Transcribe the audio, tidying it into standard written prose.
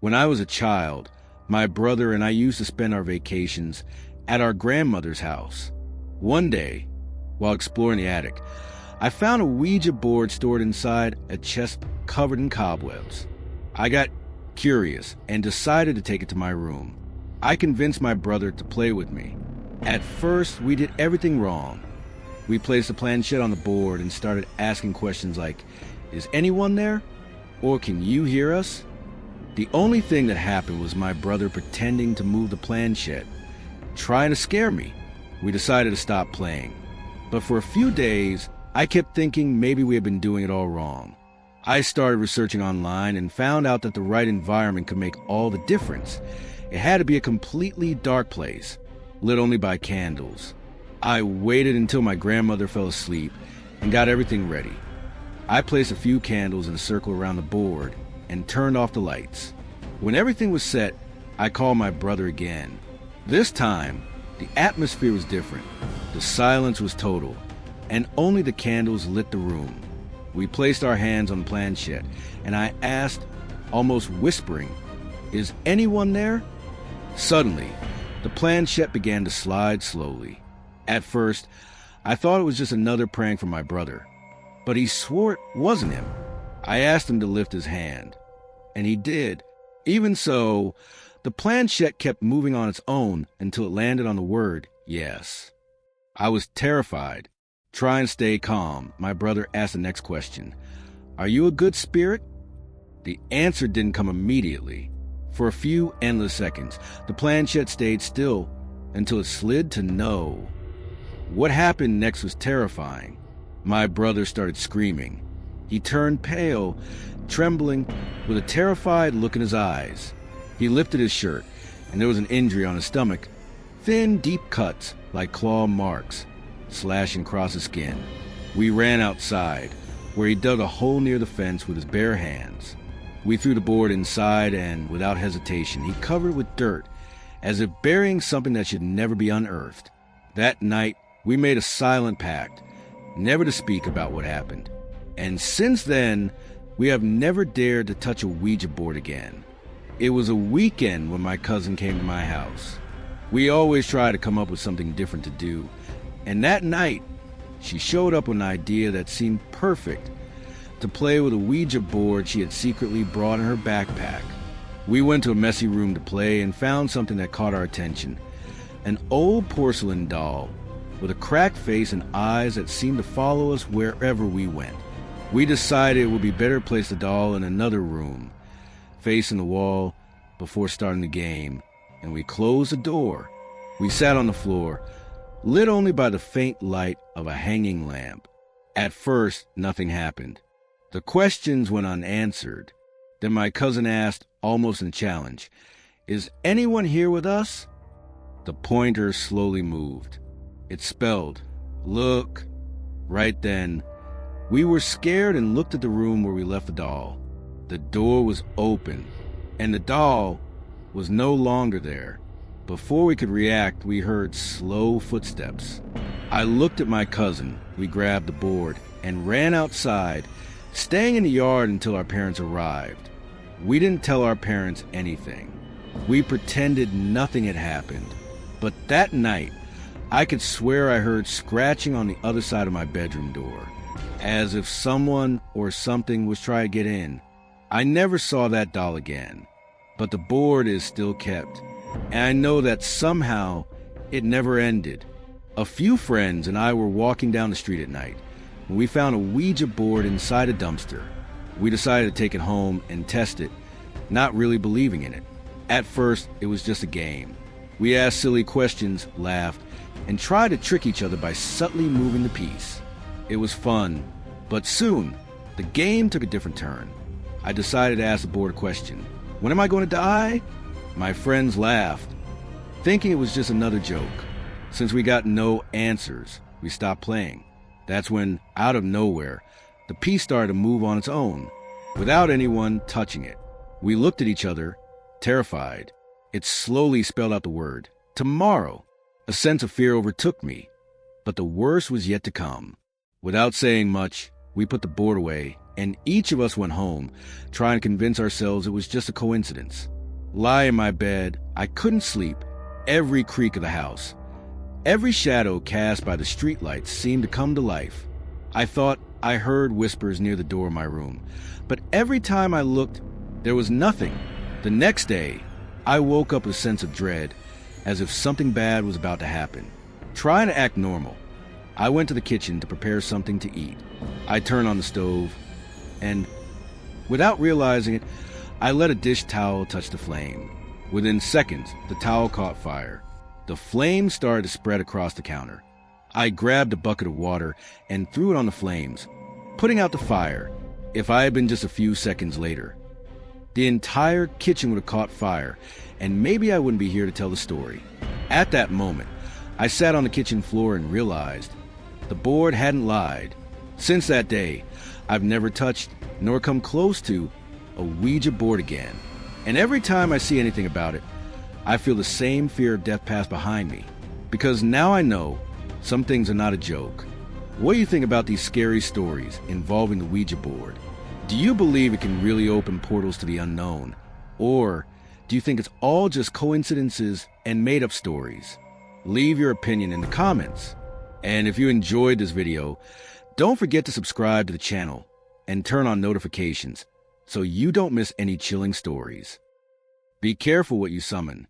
When I was a child, my brother and I used to spend our vacations at our grandmother's house. One day, while exploring the attic, I found a Ouija board stored inside a chest covered in cobwebs. I got curious and decided to take it to my room. I convinced my brother to play with me. At first, we did everything wrong. We placed a planchette on the board and started asking questions like, "Is anyone there?" Or "Can you hear us?" The only thing that happened was my brother pretending to move the planchette, trying to scare me. We decided to stop playing. But for a few days, I kept thinking maybe we had been doing it all wrong. I started researching online and found out that the right environment could make all the difference. It had to be a completely dark place, lit only by candles. I waited until my grandmother fell asleep and got everything ready. I placed a few candles in a circle around the board and turned off the lights. When everything was set, I called my brother again. This time, the atmosphere was different. The silence was total, and only the candles lit the room. We placed our hands on the planchette, and I asked, almost whispering, "Is anyone there?" Suddenly, the planchette began to slide slowly. At first, I thought it was just another prank from my brother, but he swore it wasn't him. I asked him to lift his hand, and he did. Even so, the planchette kept moving on its own until it landed on the word yes. I was terrified. Trying to stay calm, my brother asked the next question. "Are you a good spirit?" The answer didn't come immediately. For a few endless seconds, the planchette stayed still until it slid to no. What happened next was terrifying. My brother started screaming. He turned pale, trembling, with a terrified look in his eyes. He lifted his shirt, and there was an injury on his stomach. Thin, deep cuts, like claw marks, slashing across his skin. We ran outside, where he dug a hole near the fence with his bare hands. We threw the board inside, and without hesitation, he covered it with dirt, as if burying something that should never be unearthed. That night, we made a silent pact, never to speak about what happened. And since then, we have never dared to touch a Ouija board again. It was a weekend when my cousin came to my house. We always try to come up with something different to do, and that night, she showed up with an idea that seemed perfect, to play with a Ouija board she had secretly brought in her backpack. We went to a messy room to play and found something that caught our attention. An old porcelain doll with a cracked face and eyes that seemed to follow us wherever we went. We decided it would be better to place the doll in another room, facing the wall, before starting the game, and we closed the door. We sat on the floor, lit only by the faint light of a hanging lamp. At first, nothing happened. The questions went unanswered. Then my cousin asked, almost in challenge, "Is anyone here with us?" The pointer slowly moved. It spelled, "Look." Right then, we were scared and looked at the room where we left the doll. The door was open, and the doll was no longer there. Before we could react, we heard slow footsteps. I looked at my cousin. We grabbed the board and ran outside, staying in the yard until our parents arrived. We didn't tell our parents anything. We pretended nothing had happened. But that night, I could swear I heard scratching on the other side of my bedroom door, as if someone or something was trying to get in. I never saw that doll again, but the board is still kept, and I know that somehow it never ended. A few friends and I were walking down the street at night when we found a Ouija board inside a dumpster. We decided to take it home and test it, not really believing in it. At first, it was just a game. We asked silly questions, laughed, and tried to trick each other by subtly moving the piece. It was fun, but soon, the game took a different turn. I decided to ask the board a question. "When am I going to die?" My friends laughed, thinking it was just another joke. Since we got no answers, we stopped playing. That's when, out of nowhere, the piece started to move on its own, without anyone touching it. We looked at each other, terrified. It slowly spelled out the word, "Tomorrow." A sense of fear overtook me, but the worst was yet to come. Without saying much, we put the board away, and each of us went home, trying to convince ourselves it was just a coincidence. lie in my bed. I couldn't sleep. Every creak of the house, every shadow cast by the streetlights seemed to come to life. I thought I heard whispers near the door of my room, but every time I looked, there was nothing. The next day, I woke up with a sense of dread, as if something bad was about to happen. Trying to act normal, I went to the kitchen to prepare something to eat. I turned on the stove, and without realizing it, I let a dish towel touch the flame. Within seconds, the towel caught fire. The flames started to spread across the counter. I grabbed a bucket of water and threw it on the flames, putting out the fire. If I had been just a few seconds later, the entire kitchen would have caught fire, and maybe I wouldn't be here to tell the story. At that moment, I sat on the kitchen floor and realized the board hadn't lied. Since that day, I've never touched nor come close to a Ouija board again. And every time I see anything about it, I feel the same fear of death pass behind me, because now I know some things are not a joke. What do you think about these scary stories involving the Ouija board? Do you believe it can really open portals to the unknown? Or do you think it's all just coincidences and made-up stories? Leave your opinion in the comments. And if you enjoyed this video, don't forget to subscribe to the channel and turn on notifications so you don't miss any chilling stories. Be careful what you summon,